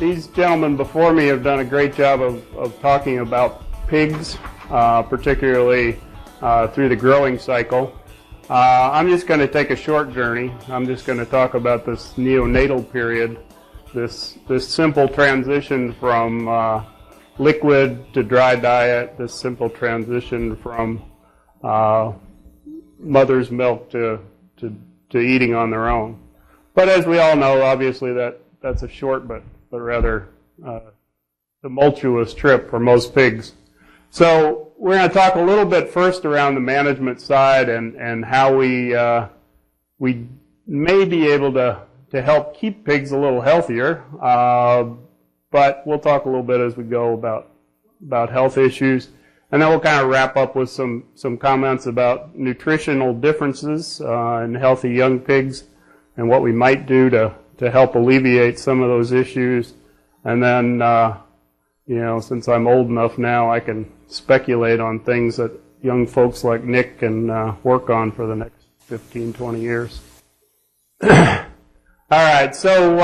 these gentlemen before me have done a great job of talking about pigs, particularly through the growing cycle. I'm just going to take a short journey. I'm just going to talk about this neonatal period, this simple transition from liquid to dry diet, this simple transition from mother's milk to eating on their own. But as we all know, obviously that's a short but rather tumultuous trip for most pigs. So we're going to talk a little bit first around the management side and how we may be able to help keep pigs a little healthier. But we'll talk a little bit as we go about health issues. And then we'll kind of wrap up with some comments about nutritional differences in healthy young pigs and what we might do to help alleviate some of those issues. And then, since I'm old enough now, I can speculate on things that young folks like Nick can work on for the next 15, 20 years. All right, so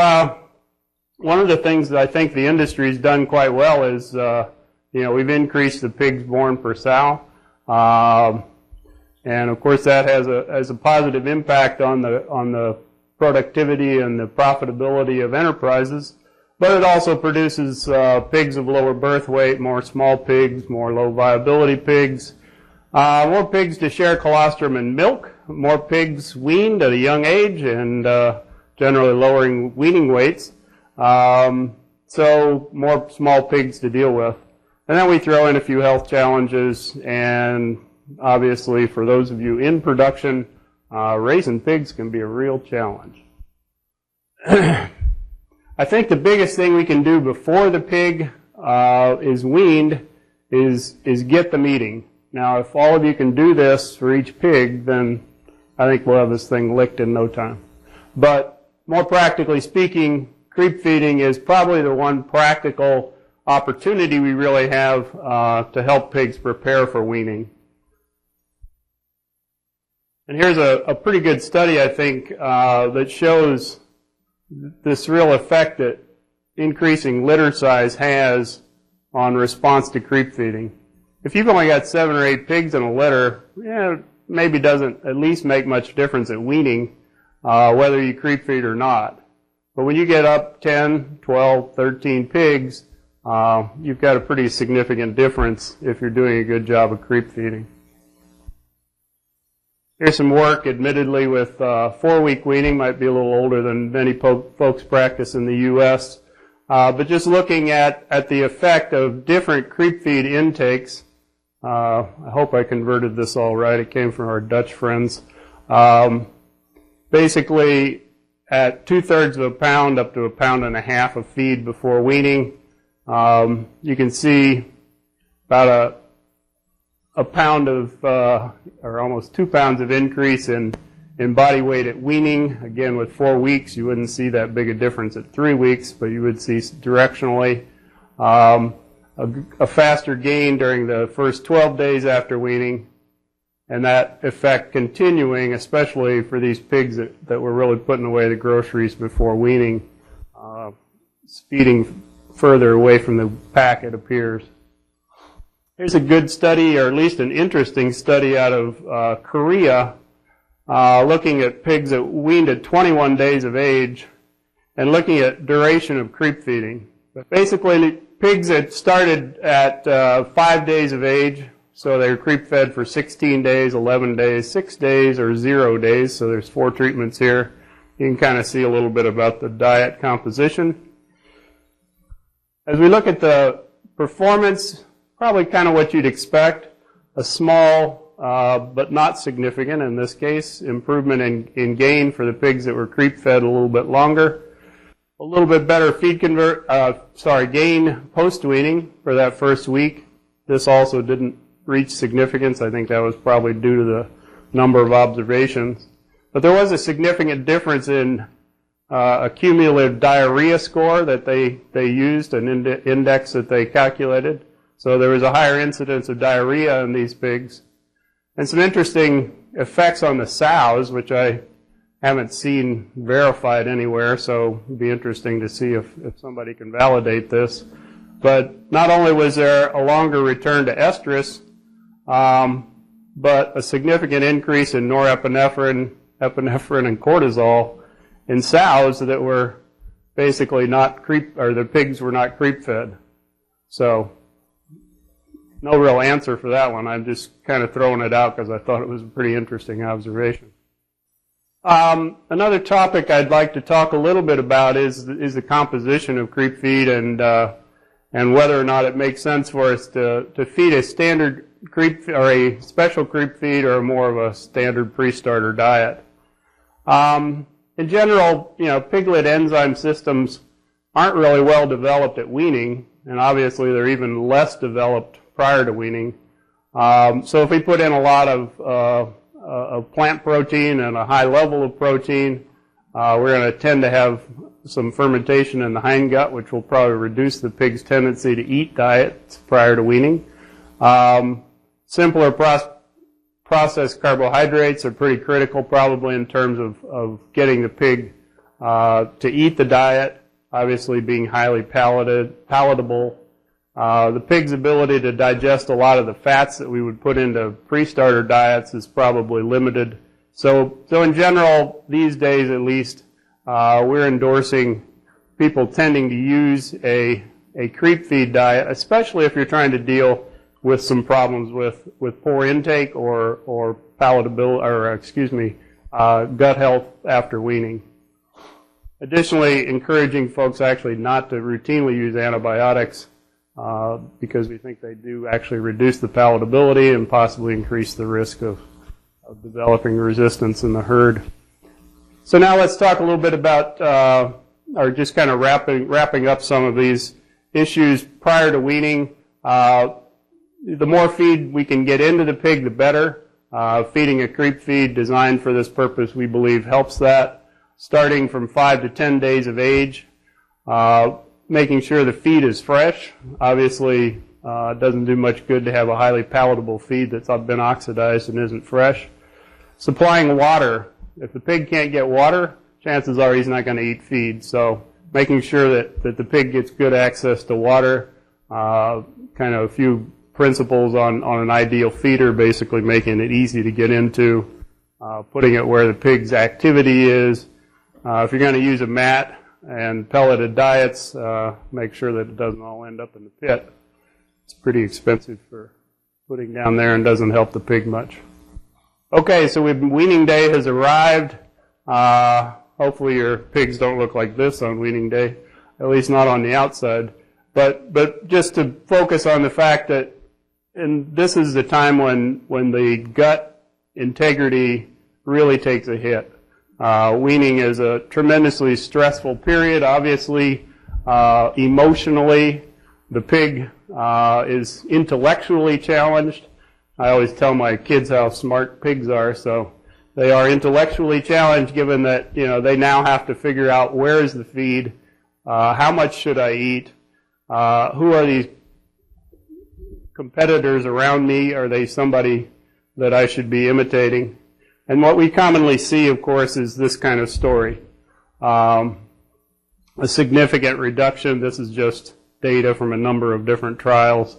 one of the things that I think the industry's done quite well is, we've increased the pigs born per sow. And of course that has a positive impact on the productivity and the profitability of enterprises, but it also produces pigs of lower birth weight, more small pigs, more low viability pigs, more pigs to share colostrum and milk, more pigs weaned at a young age, and generally lowering weaning weights, so more small pigs to deal with. And then we throw in a few health challenges, and obviously for those of you in production, raising pigs can be a real challenge. I think the biggest thing we can do before the pig is weaned is get them eating. Now, if all of you can do this for each pig, then I think we'll have this thing licked in no time. But more practically speaking, creep feeding is probably the one practical opportunity we really have to help pigs prepare for weaning. And here's a pretty good study, I think, that shows this real effect that increasing litter size has on response to creep feeding. If you've only got 7 or 8 pigs in a litter, it maybe doesn't at least make much difference at weaning, whether you creep feed or not. But when you get up 10, 12, 13 pigs, you've got a pretty significant difference if you're doing a good job of creep feeding. Here's some work, admittedly, with 4-week weaning. Might be a little older than many folks practice in the U.S. But just looking at the effect of different creep feed intakes. I hope I converted this all right. It came from our Dutch friends. Basically, at 2/3 of a pound up to 1.5 pounds of feed before weaning, you can see about a pound of, or almost 2 pounds of increase in body weight at weaning. Again, with 4 weeks, you wouldn't see that big a difference at 3 weeks, but you would see directionally a faster gain during the first 12 days after weaning, and that effect continuing, especially for these pigs that were really putting away the groceries before weaning, feeding further away from the pack, it appears. Here's a good study, or at least an interesting study out of Korea, looking at pigs that weaned at 21 days of age and looking at duration of creep feeding. But basically, pigs that started at 5 days of age, so they were creep fed for 16 days, 11 days, 6 days, or 0 days, so there's 4 treatments here. You can kind of see a little bit about the diet composition. As we look at the performance, probably kind of what you'd expect, a small but not significant, in this case, improvement in gain for the pigs that were creep fed a little bit longer. A little bit better gain post-weaning for that first week. This also didn't reach significance. I think that was probably due to the number of observations. But there was a significant difference in a cumulative diarrhea score that they used, an index that they calculated. So there was a higher incidence of diarrhea in these pigs. And some interesting effects on the sows, which I haven't seen verified anywhere, so it'd be interesting to see if somebody can validate this. But not only was there a longer return to estrus, but a significant increase in norepinephrine, epinephrine, and cortisol in sows that were basically not the pigs were not creep fed. So no real answer for that one. I'm just kind of throwing it out because I thought it was a pretty interesting observation. Another topic I'd like to talk a little bit about is the composition of creep feed and whether or not it makes sense for us to feed a standard creep or a special creep feed or more of a standard pre-starter diet. In general, piglet enzyme systems aren't really well developed at weaning, and obviously they're even less developed prior to weaning. So if we put in a lot of plant protein and a high level of protein, we're going to tend to have some fermentation in the hindgut, which will probably reduce the pig's tendency to eat diets prior to weaning. Simpler processed carbohydrates are pretty critical probably in terms of getting the pig to eat the diet, obviously being highly palatable. The pig's ability to digest a lot of the fats that we would put into pre-starter diets is probably limited. So in general, these days at least, we're endorsing people tending to use a creep feed diet, especially if you're trying to deal with some problems with poor intake or palatability, or gut health after weaning. Additionally, encouraging folks actually not to routinely use antibiotics because we think they do actually reduce the palatability and possibly increase the risk of developing resistance in the herd. So now let's talk a little bit about, or just kind of wrapping up some of these issues prior to weaning. The more feed we can get into the pig, the better. Feeding a creep feed designed for this purpose, we believe, helps that. Starting from 5 to 10 days of age, making sure the feed is fresh. Obviously, it doesn't do much good to have a highly palatable feed that's been oxidized and isn't fresh. Supplying water. If the pig can't get water, chances are he's not going to eat feed. So making sure that the pig gets good access to water, kind of a few principles on an ideal feeder, basically making it easy to get into, putting it where the pig's activity is. If you're going to use a mat and pelleted diets, make sure that it doesn't all end up in the pit. It's pretty expensive for putting down there and doesn't help the pig much. Okay, so weaning day has arrived. Hopefully your pigs don't look like this on weaning day, at least not on the outside. But just to focus on the fact that, and this is the time when the gut integrity really takes a hit. Weaning is a tremendously stressful period. Obviously, emotionally, the pig is intellectually challenged. I always tell my kids how smart pigs are, so they are intellectually challenged given that, they now have to figure out where is the feed, how much should I eat, who are these competitors around me, are they somebody that I should be imitating? And what we commonly see, of course, is this kind of story. A significant reduction, this is just data from a number of different trials,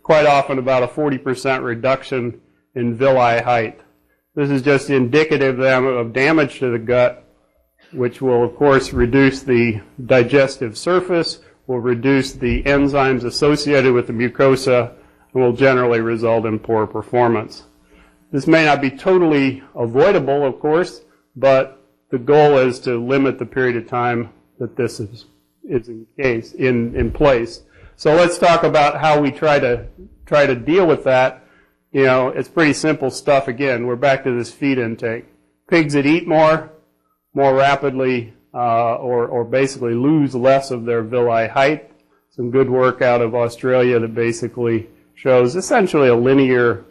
quite often about a 40% reduction in villi height. This is just indicative of damage to the gut, which will, of course, reduce the digestive surface, will reduce the enzymes associated with the mucosa, and will generally result in poor performance. This may not be totally avoidable, of course, but the goal is to limit the period of time that this is in place. So let's talk about how we try to deal with that. It's pretty simple stuff. Again, we're back to this feed intake. Pigs that eat more rapidly, or basically lose less of their villi height. Some good work out of Australia that basically shows essentially a linear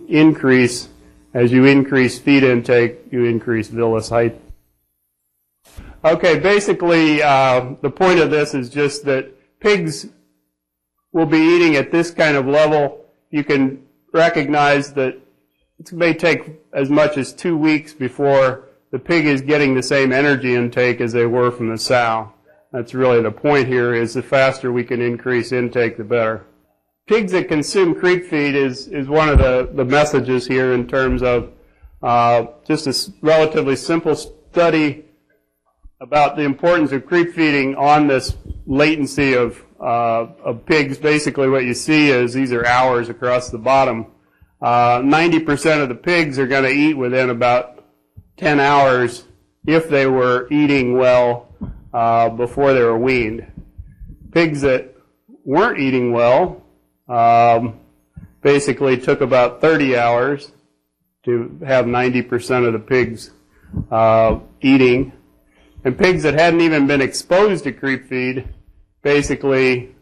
increase. As you increase feed intake, you increase villus height. Okay, basically, the point of this is just that pigs will be eating at this kind of level. You can recognize that it may take as much as 2 weeks before the the pig is getting the same energy intake as they were from the sow. That's really the point here, is the faster we can increase intake, the better. Pigs that consume creep feed is one of the messages here in terms of just a relatively simple study about the importance of creep feeding on this latency of pigs. Basically what you see is these are hours across the bottom. 90% of the pigs are going to eat within about 10 hours if they were eating well before they were weaned. Pigs that weren't eating well basically took about 30 hours to have 90% of the pigs eating. And pigs that hadn't even been exposed to creep feed basically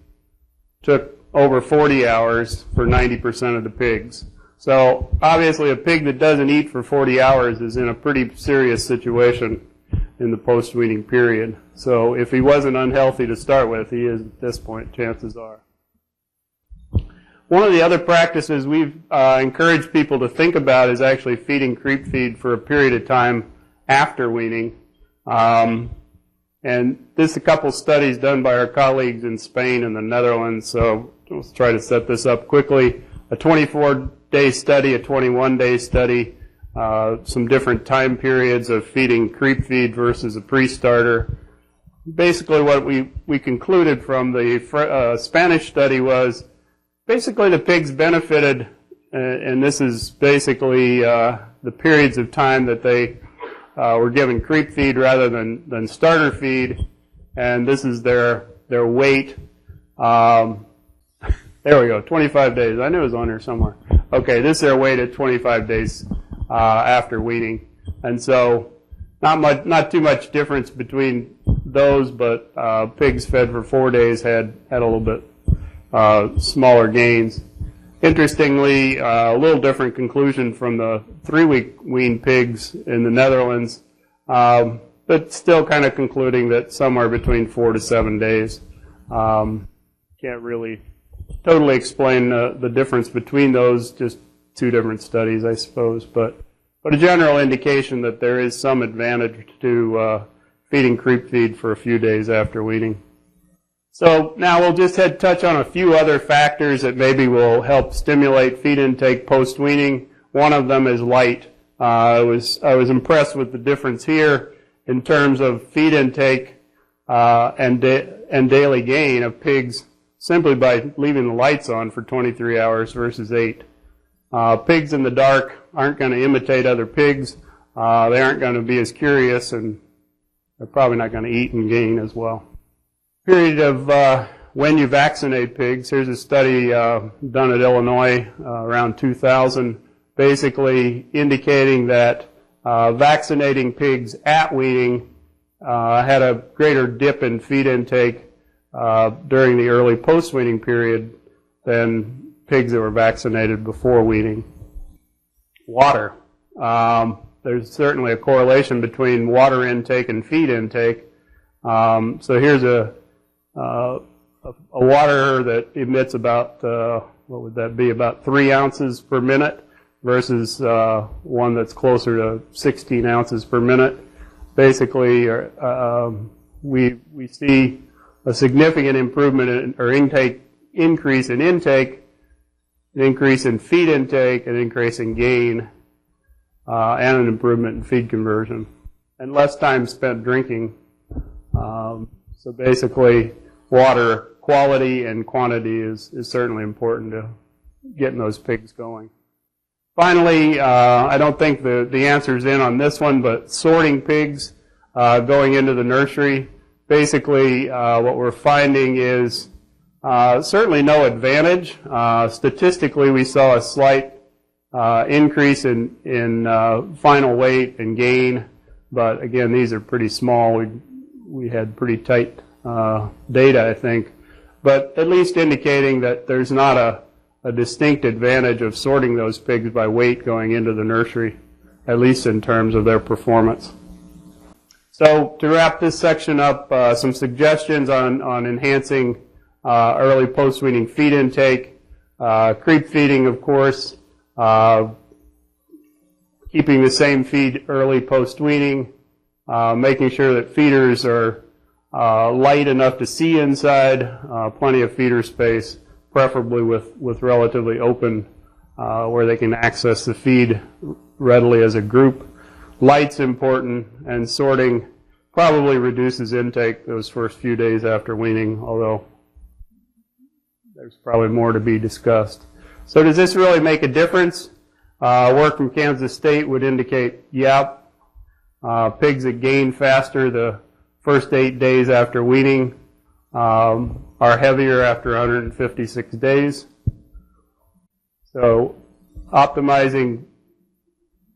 took over 40 hours for 90% of the pigs. So obviously a pig that doesn't eat for 40 hours is in a pretty serious situation in the post-weaning period. So if he wasn't unhealthy to start with, he is at this point, chances are. One of the other practices we've encouraged people to think about is actually feeding creep feed for a period of time after weaning. And this is a couple studies done by our colleagues in Spain and the Netherlands, so let's try to set this up quickly. A 24-day study, a 21-day study, some different time periods of feeding creep feed versus a pre-starter. Basically what we concluded from the Spanish study was basically the pigs benefited, and this is basically the periods of time that they were given creep feed rather than starter feed, and this is their weight. There we go, 25 days. I knew it was on here somewhere. Okay, this is their weight at 25 days after weaning, and so not too much difference between those, but pigs fed for 4 days had a little bit smaller gains. Interestingly, a little different conclusion from the 3-week weaned pigs in the Netherlands, but still kind of concluding that somewhere between 4 to 7 days. Can't really totally explain the difference between those, just two different studies, I suppose, but a general indication that there is some advantage to feeding creep feed for a few days after weaning. So now we'll just touch on a few other factors that maybe will help stimulate feed intake post-weaning. One of them is light. I was impressed with the difference here in terms of feed intake and daily gain of pigs simply by leaving the lights on for 23 hours versus 8. Pigs in the dark aren't going to imitate other pigs. They aren't going to be as curious, and they're probably not going to eat and gain as well. Period of when you vaccinate pigs. Here's a study done at Illinois around 2000, basically indicating that vaccinating pigs at weaning had a greater dip in feed intake during the early post-weaning period than pigs that were vaccinated before weaning. Water. There's certainly a correlation between water intake and feed intake. So here's a water that emits about, what would that be, about 3 ounces per minute versus one that's closer to 16 ounces per minute. Basically, we see a significant improvement or increase in intake, an increase in feed intake, an increase in gain, and an improvement in feed conversion, and less time spent drinking. So basically, water quality and quantity is certainly important to getting those pigs going. Finally, I don't think the answer's in on this one, but sorting pigs going into the nursery. Basically, what we're finding is certainly no advantage. Statistically, we saw a slight increase in final weight and gain, but again, these are pretty small. We had pretty tight data, I think, but at least indicating that there's not a distinct advantage of sorting those pigs by weight going into the nursery, at least in terms of their performance. So to wrap this section up, some suggestions on enhancing early post-weaning feed intake. Creep feeding, of course, can't keeping the same feed early post-weaning, making sure that feeders are light enough to see inside, plenty of feeder space, preferably with relatively open, where they can access the feed readily as a group. Light's important, and sorting probably reduces intake those first few days after weaning, although there's probably more to be discussed. So does this really make a difference? Work from Kansas State would indicate, yeah, pigs that gain faster the first 8 days after weaning are heavier after 156 days. So optimizing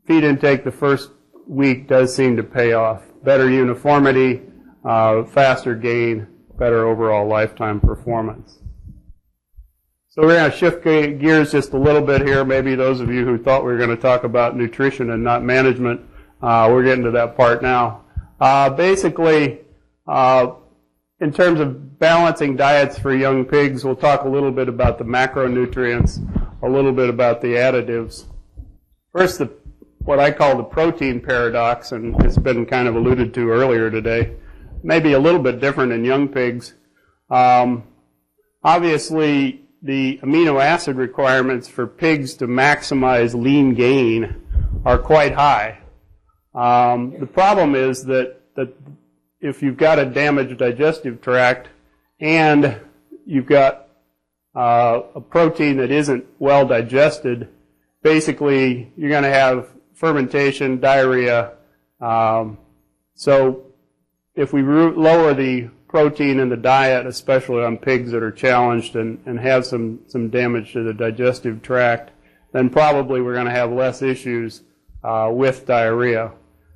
feed intake the first week does seem to pay off. Better uniformity, faster gain, better overall lifetime performance. So we're going to shift gears just a little bit here. Maybe those of you who thought we were going to talk about nutrition and not management, we're getting to that part now. Basically, in terms of balancing diets for young pigs, we'll talk a little bit about the macronutrients, a little bit about the additives. First, what I call the protein paradox, and it's been kind of alluded to earlier today, maybe a little bit different in young pigs. Obviously, the amino acid requirements for pigs to maximize lean gain are quite high. The problem is that if you've got a damaged digestive tract and you've got a protein that isn't well digested, basically you're going to have fermentation, diarrhea. So if we lower the protein in the diet, especially on pigs that are challenged and have some damage to the digestive tract, then probably we're going to have less issues with diarrhea.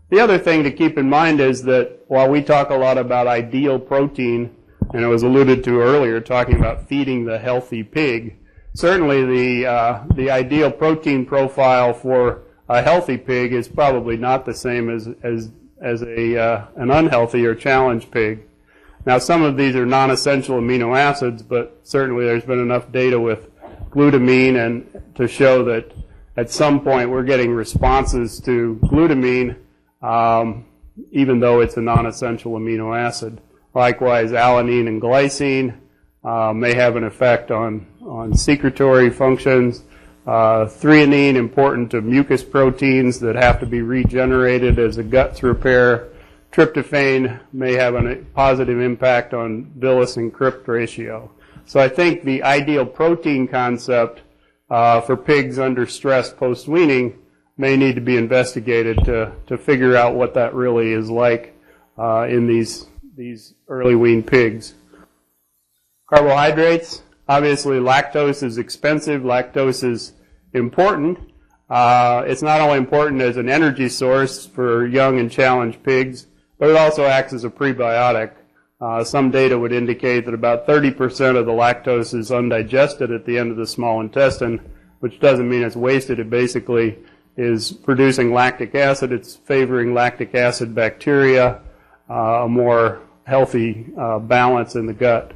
The other thing to keep in mind is that while we talk a lot about ideal protein, and it was alluded to earlier, talking about feeding the healthy pig, certainly the ideal protein profile for a healthy pig is probably not the same as an unhealthy or challenged pig. Now, some of these are non-essential amino acids, but certainly there's been enough data with glutamine and to show that at some point we're getting responses to glutamine, even though it's a non-essential amino acid. Likewise, alanine and glycine may have an effect on secretory functions. Threonine, important to mucus proteins that have to be regenerated as the guts repair. Tryptophan may have a positive impact on villus and crypt ratio. So I think the ideal protein concept for pigs under stress post-weaning may need to be investigated to figure out what that really is like in these early weaned pigs. Carbohydrates, obviously lactose is expensive, lactose is important. It's not only important as an energy source for young and challenged pigs, but it also acts as a prebiotic. Some data would indicate that about 30% of the lactose is undigested at the end of the small intestine, which doesn't mean it's wasted. It basically is producing lactic acid. It's favoring lactic acid bacteria, a more healthy balance in the gut.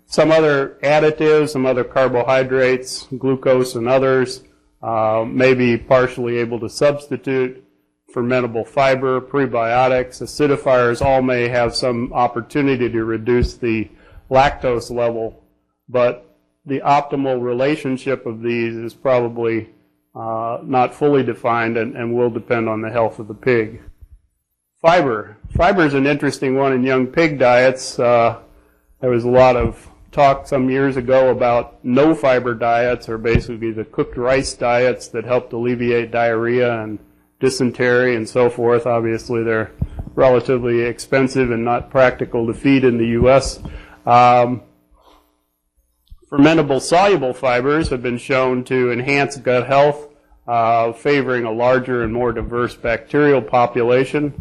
Some other additives, some other carbohydrates, glucose and others, may be partially able to substitute. Fermentable fiber, prebiotics, acidifiers all may have some opportunity to reduce the lactose level, but the optimal relationship of these is probably not fully defined and will depend on the health of the pig. Fiber. Fiber is an interesting one in young pig diets. There was a lot of talk some years ago about no fiber diets, or basically the cooked rice diets that helped alleviate diarrhea and dysentery and so forth. Obviously, they're relatively expensive and not practical to feed in the U.S. Fermentable soluble fibers have been shown to enhance gut health, favoring a larger and more diverse bacterial population,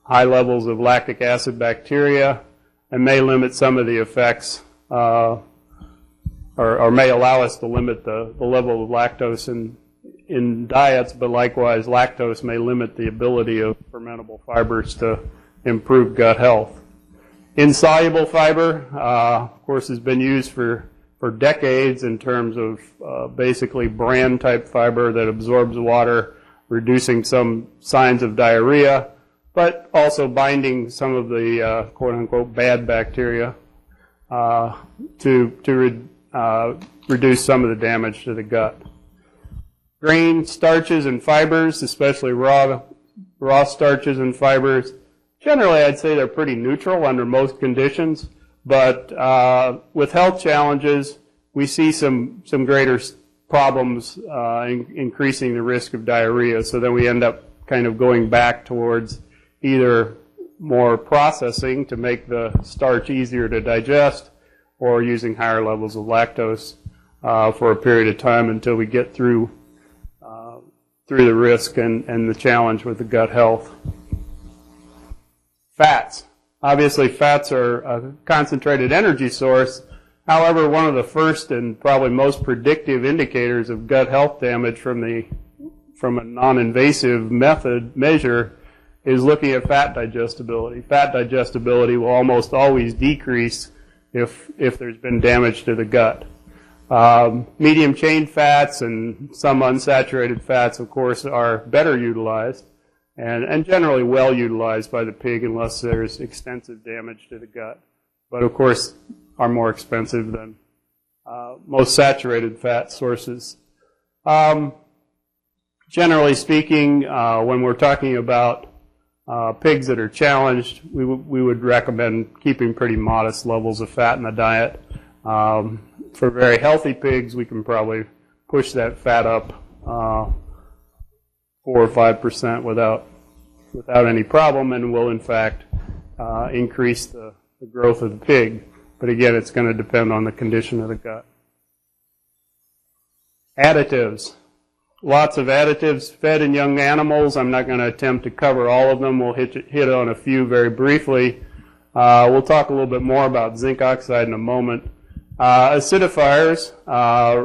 high levels of lactic acid bacteria, and may limit some of the effects, or may allow us to limit the level of lactose in diets, but likewise lactose may limit the ability of fermentable fibers to improve gut health. Insoluble fiber, of course, has been used for decades in terms of basically bran type fiber that absorbs water, reducing some signs of diarrhea, but also binding some of the quote-unquote bad bacteria to reduce some of the damage to the gut. Grain, starches, and fibers, especially raw starches and fibers, generally I'd say they're pretty neutral under most conditions, but with health challenges, we see some greater problems increasing the risk of diarrhea, so then we end up kind of going back towards either more processing to make the starch easier to digest or using higher levels of lactose for a period of time until we get through the risk and the challenge with the gut health. Fats. Obviously, fats are a concentrated energy source. However, one of the first and probably most predictive indicators of gut health damage from a non-invasive measure is looking at fat digestibility. Fat digestibility will almost always decrease if there's been damage to the gut. Medium chain fats and some unsaturated fats, of course, are better utilized and generally well utilized by the pig unless there's extensive damage to the gut. But of course, are more expensive than most saturated fat sources. Generally speaking, when we're talking about pigs that are challenged, we would recommend keeping pretty modest levels of fat in the diet. For very healthy pigs, we can probably push that fat up 4 or 5% without any problem, and will in fact increase the growth of the pig. But again, it's going to depend on the condition of the gut. Additives. Lots of additives fed in young animals. I'm not going to attempt to cover all of them. We'll hit on a few very briefly. We'll talk a little bit more about zinc oxide in a moment. Acidifiers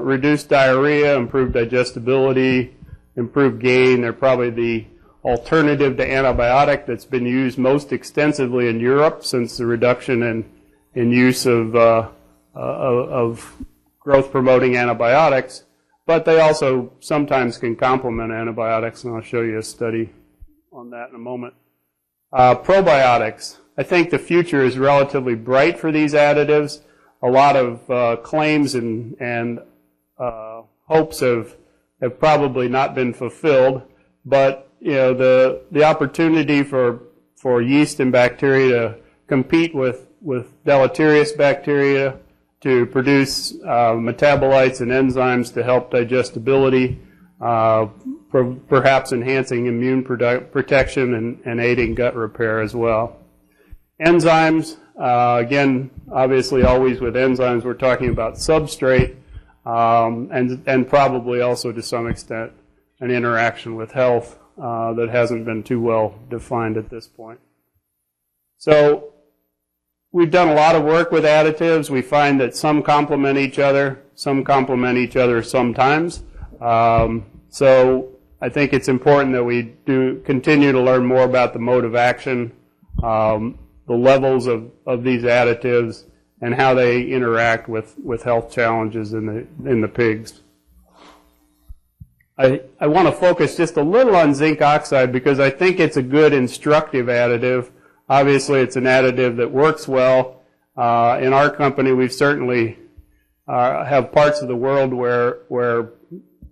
reduce diarrhea, improve digestibility, improve gain. They're probably the alternative to antibiotic that's been used most extensively in Europe since the reduction in use of growth-promoting antibiotics. But they also sometimes can complement antibiotics, and I'll show you a study on that in a moment. Probiotics. I think the future is relatively bright for these additives. A lot of claims and hopes have probably not been fulfilled, but you know the opportunity for yeast and bacteria to compete with deleterious bacteria to produce metabolites and enzymes to help digestibility, perhaps enhancing immune protection and aiding gut repair as well. Enzymes, again, obviously always with enzymes we're talking about substrate and probably also to some extent an interaction with health that hasn't been too well defined at this point. So we've done a lot of work with additives. We find that some complement each other, some complement each other sometimes. So I think it's important that we do continue to learn more about the mode of action, the levels of these additives, and how they interact with health challenges in the pigs. I want to focus just a little on zinc oxide because I think it's a good instructive additive. Obviously, it's an additive that works well. In our company, we've certainly have parts of the world where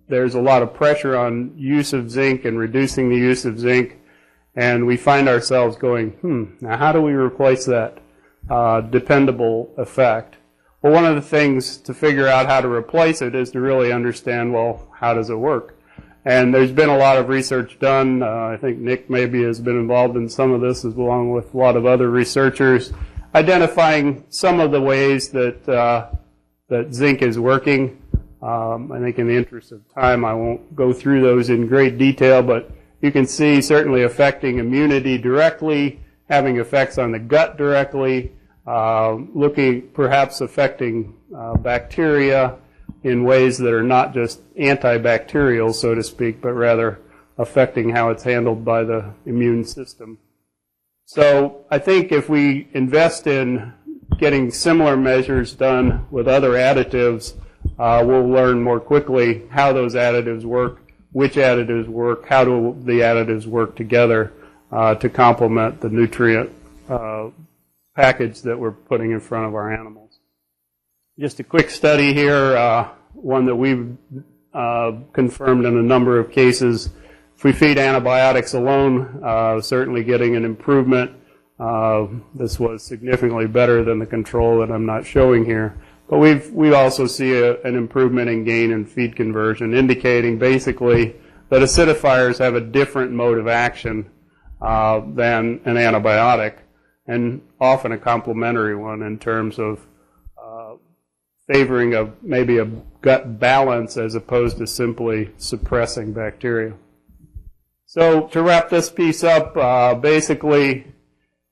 there's a lot of pressure on use of zinc and reducing the use of zinc, and we find ourselves going, now how do we replace that dependable effect? Well, one of the things to figure out how to replace it is to really understand, well, how does it work? And there's been a lot of research done. I think Nick maybe has been involved in some of this, along with a lot of other researchers, identifying some of the ways that zinc is working. I think in the interest of time, I won't go through those in great detail, but you can see certainly affecting immunity directly, having effects on the gut directly, looking perhaps affecting bacteria in ways that are not just antibacterial, so to speak, but rather affecting how it's handled by the immune system. So I think if we invest in getting similar measures done with other additives, we'll learn more quickly how those additives work which additives work, how do the additives work together to complement the nutrient package that we're putting in front of our animals. Just a quick study here, one that we've confirmed in a number of cases. If we feed antibiotics alone, certainly getting an improvement. This was significantly better than the control that I'm not showing here. But we also see an improvement in gain in feed conversion, indicating basically that acidifiers have a different mode of action than an antibiotic, and often a complementary one in terms of favoring maybe a gut balance as opposed to simply suppressing bacteria. So to wrap this piece up, basically,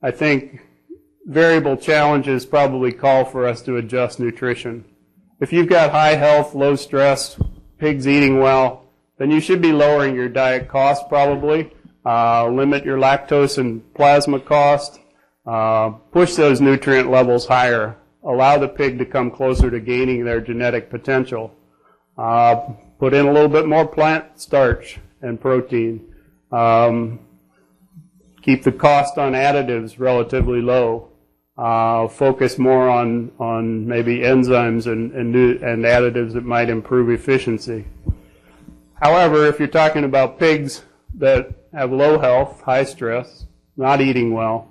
I think variable challenges probably call for us to adjust nutrition. If you've got high health, low stress, pigs eating well, then you should be lowering your diet cost probably. Limit your lactose and plasma cost. Push those nutrient levels higher. Allow the pig to come closer to gaining their genetic potential. Put in a little bit more plant starch and protein. Keep the cost on additives relatively low. Focus more on maybe enzymes and additives that might improve efficiency. However, if you're talking about pigs that have low health, high stress, not eating well,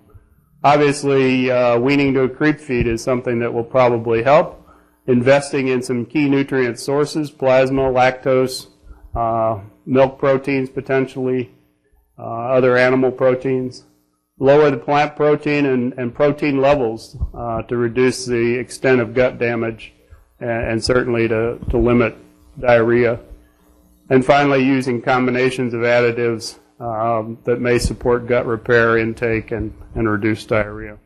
obviously weaning to a creep feed is something that will probably help. Investing in some key nutrient sources, plasma, lactose, milk proteins potentially, other animal proteins. Lower the plant protein and protein levels to reduce the extent of gut damage and certainly to limit diarrhea. And finally, using combinations of additives that may support gut repair intake and reduce diarrhea.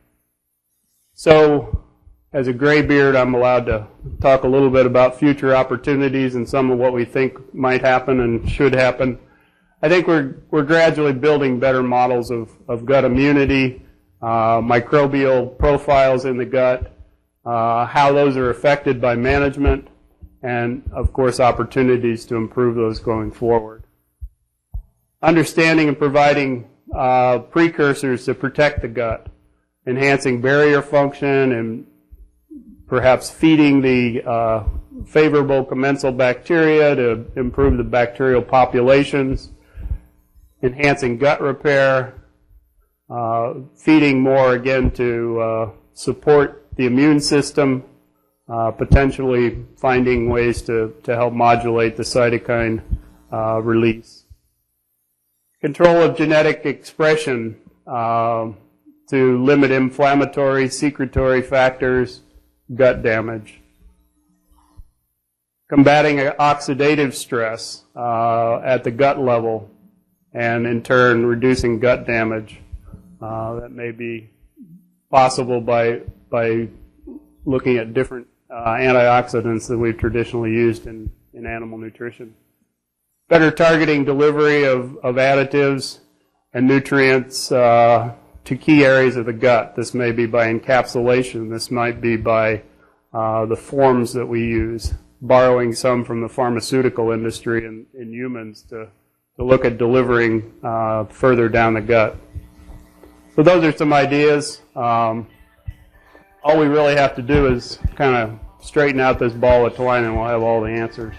So, as a graybeard, I'm allowed to talk a little bit about future opportunities and some of what we think might happen and should happen. I think we're gradually building better models of gut immunity, microbial profiles in the gut, how those are affected by management, and of course opportunities to improve those going forward. Understanding and providing precursors to protect the gut, enhancing barrier function, and perhaps feeding the favorable commensal bacteria to improve the bacterial populations, enhancing gut repair, feeding more again to support the immune system, potentially finding ways to help modulate the cytokine release. Control of genetic expression to limit inflammatory, secretory factors, gut damage. Combating oxidative stress at the gut level, and in turn reducing gut damage. That may be possible by looking at different antioxidants that we've traditionally used in animal nutrition. Better targeting delivery of additives and nutrients to key areas of the gut. This may be by encapsulation. This might be by the forms that we use, borrowing some from the pharmaceutical industry in humans to look at delivering further down the gut. So those are some ideas. All we really have to do is kind of straighten out this ball of twine and we'll have all the answers.